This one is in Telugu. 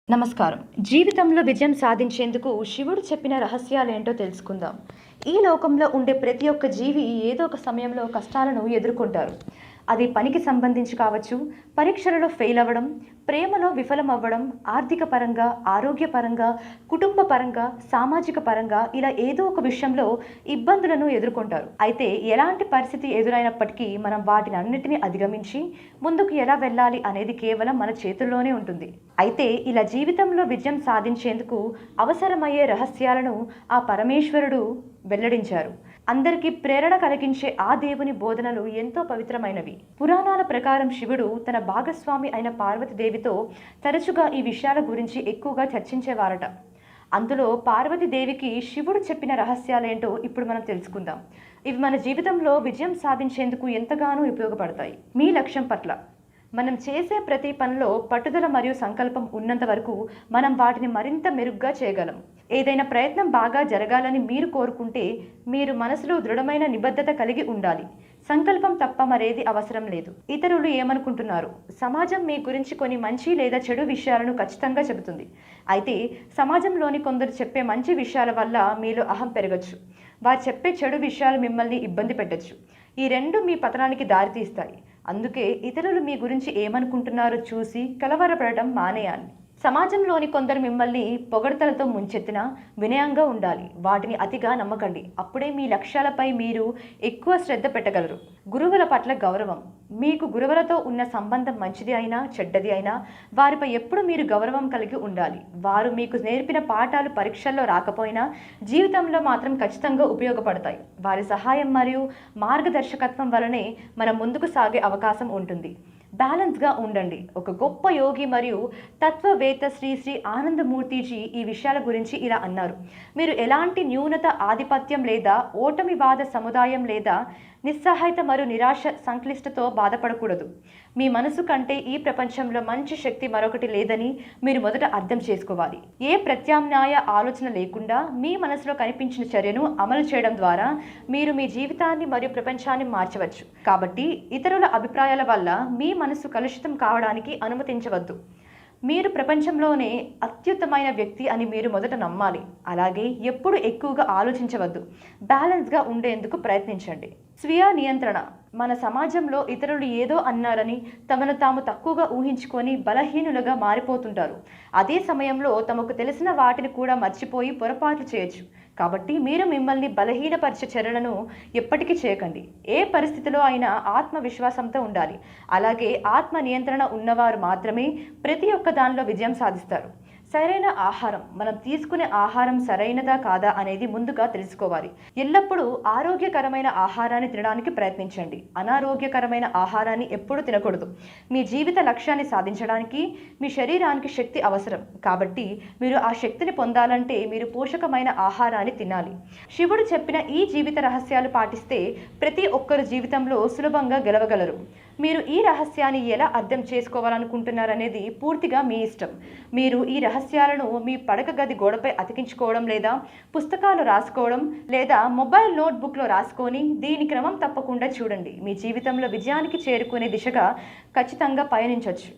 నమస్కారం. జీవితంలో విజయం సాధించేందుకు శివుడు చెప్పిన రహస్యాలేంటో తెలుసుకుందాం. ఈ లోకంలో ఉండే ప్రతి ఒక్క జీవి ఏదో ఒక సమయంలో కష్టాలను ఎదుర్కొంటారు. అది పనికి సంబంధించి కావచ్చు, పరీక్షలలో ఫెయిల్ అవ్వడం, ప్రేమలో విఫలమవ్వడం, ఆర్థిక పరంగా, ఆరోగ్యపరంగా, కుటుంబ పరంగా, సామాజిక పరంగా ఇలా ఏదో ఒక విషయంలో ఇబ్బందులను ఎదుర్కొంటారు. అయితే ఎలాంటి పరిస్థితి ఎదురైనప్పటికీ మనం వాటినన్నిటిని అధిగమించి ముందుకు ఎలా వెళ్ళాలి అనేది కేవలం మన చేతుల్లోనే ఉంటుంది. అయితే ఇలా జీవితంలో విజయం సాధించేందుకు అవసరమయ్యే రహస్యాలను ఆ పరమేశ్వరుడు వెల్లడించారు. అందరికీ ప్రేరణ కలిగించే ఆ దేవుని బోధనలు ఎంతో పవిత్రమైనవి. పురాణాల ప్రకారం శివుడు తన భాగస్వామి అయిన పార్వతీదేవితో తరచుగా ఈ విషయాల గురించి ఎక్కువగా చర్చించేవారట. అందులో పార్వతీదేవికి శివుడు చెప్పిన రహస్యాలేంటో ఇప్పుడు మనం తెలుసుకుందాం. ఇవి మన జీవితంలో విజయం సాధించేందుకు ఎంతగానో ఉపయోగపడతాయి. మీ లక్ష్యం పట్ల మనం చేసే ప్రతి పనిలో పట్టుదల మరియు సంకల్పం ఉన్నంత వరకు మనం వాటిని మరింత మెరుగ్గా చేయగలం. ఏదైనా ప్రయత్నం బాగా జరగాలని మీరు కోరుకుంటే మీరు మనసులో దృఢమైన నిబద్ధత కలిగి ఉండాలి. సంకల్పం తప్ప మరేది అవసరం లేదు. ఇతరులు ఏమనుకుంటున్నారు? సమాజం మీ గురించి కొన్ని మంచి లేదా చెడు విషయాలను ఖచ్చితంగా చెబుతుంది. అయితే సమాజంలోని కొందరు చెప్పే మంచి విషయాల వల్ల మీలో అహం పెరగచ్చు. వారు చెప్పే చెడు విషయాలు మిమ్మల్ని ఇబ్బంది పెట్టచ్చు. ఈ రెండు మీ పతనానికి దారితీస్తాయి. అందుకే ఇతరులు మీ గురించి ఏమనుకుంటున్నారో చూసి కలవరపడటం మానేయాలి. సమాజంలోని కొందరు మిమ్మల్ని పొగడ్తలతో ముంచెత్తినా వినయంగా ఉండాలి. వాటిని అతిగా నమ్మకండి. అప్పుడే మీ లక్ష్యాలపై మీరు ఎక్కువ శ్రద్ధ పెట్టగలరు. గురువుల పట్ల గౌరవం. మీకు గురువులతో ఉన్న సంబంధం మంచిది అయినా చెడ్డది అయినా వారిపై ఎప్పుడు మీరు గౌరవం కలిగి ఉండాలి. వారు మీకు నేర్పిన పాఠాలు పరీక్షల్లో రాకపోయినా జీవితంలో మాత్రం ఖచ్చితంగా ఉపయోగపడతాయి. వారి సహాయం మరియు మార్గదర్శకత్వం వలనే మనం ముందుకు సాగే అవకాశం ఉంటుంది. బ్యాలెన్స్గా ఉండండి. ఒక గొప్ప యోగి మరియు తత్వవేత్త శ్రీ శ్రీ ఆనందమూర్తిజీ ఈ విషయాల గురించి ఇలా అన్నారు: మీరు ఎలాంటి న్యూనత, ఆధిపత్యం లేదా ఓటమివాద సముదాయం లేదా నిస్సహాయత మరియు నిరాశ సంక్లిష్టతో బాధపడకూడదు. మీ మనసు కంటే ఈ ప్రపంచంలో మంచి శక్తి మరొకటి లేదని మీరు మొదట అర్థం చేసుకోవాలి. ఏ ప్రత్యామ్నాయ ఆలోచన లేకుండా మీ మనసులో కనిపించిన చర్యను అమలు చేయడం ద్వారా మీరు మీ జీవితాన్ని మరియు ప్రపంచాన్ని మార్చవచ్చు. కాబట్టి ఇతరుల అభిప్రాయాల వల్ల మీ మనసు కలుషితం కావడానికి అనుమతించవద్దు. మీరు ప్రపంచంలోనే అత్యుత్తమైన వ్యక్తి అని మీరు మొదట నమ్మాలి. అలాగే ఎప్పుడు ఎక్కువగా ఆలోచించవద్దు. బ్యాలెన్స్గా ఉండేందుకు ప్రయత్నించండి. స్వీయ నియంత్రణ. మన సమాజంలో ఇతరులు ఏదో అన్నారని తమను తాము తక్కువగా ఊహించుకొని బలహీనులుగా మారిపోతుంటారు. అదే సమయంలో తమకు తెలిసిన వాటిని కూడా మర్చిపోయి పొరపాట్లు చేయొచ్చు. కాబట్టి మీరు మిమ్మల్ని బలహీనపరిచే చర్యలను ఎప్పటికీ చేయకండి. ఏ పరిస్థితిలో అయినా ఆత్మవిశ్వాసంతో ఉండాలి. అలాగే ఆత్మ నియంత్రణ ఉన్నవారు మాత్రమే ప్రతి ఒక్క దానిలో విజయం సాధిస్తారు. సరైన ఆహారం. మనం తీసుకునే ఆహారం సరైనదా కాదా అనేది ముందుగా తెలుసుకోవాలి. ఎల్లప్పుడూ ఆరోగ్యకరమైన ఆహారాన్ని తినడానికి ప్రయత్నించండి. అనారోగ్యకరమైన ఆహారాన్ని ఎప్పుడూ తినకూడదు. మీ జీవిత లక్ష్యాన్ని సాధించడానికి మీ శరీరానికి శక్తి అవసరం. కాబట్టి మీరు ఆ శక్తిని పొందాలంటే మీరు పోషకమైన ఆహారాన్ని తినాలి. శివుడు చెప్పిన ఈ జీవిత రహస్యాలు పాటిస్తే ప్రతి ఒక్కరు జీవితంలో సులభంగా గెలవగలరు. మీరు ఈ రహస్యాన్ని ఎలా అర్థం చేసుకోవాలనుకుంటున్నారనేది పూర్తిగా మీ ఇష్టం. మీరు ఈ రహస్యాలను మీ పడక గది గోడపై అతికించుకోవడం లేదా పుస్తకాలు రాసుకోవడం లేదా మొబైల్ నోట్బుక్లో రాసుకొని దీని క్రమం తప్పకుండా చూడండి. మీ జీవితంలో విజయానికి చేరుకునే దిశగా ఖచ్చితంగా పయనించవచ్చు.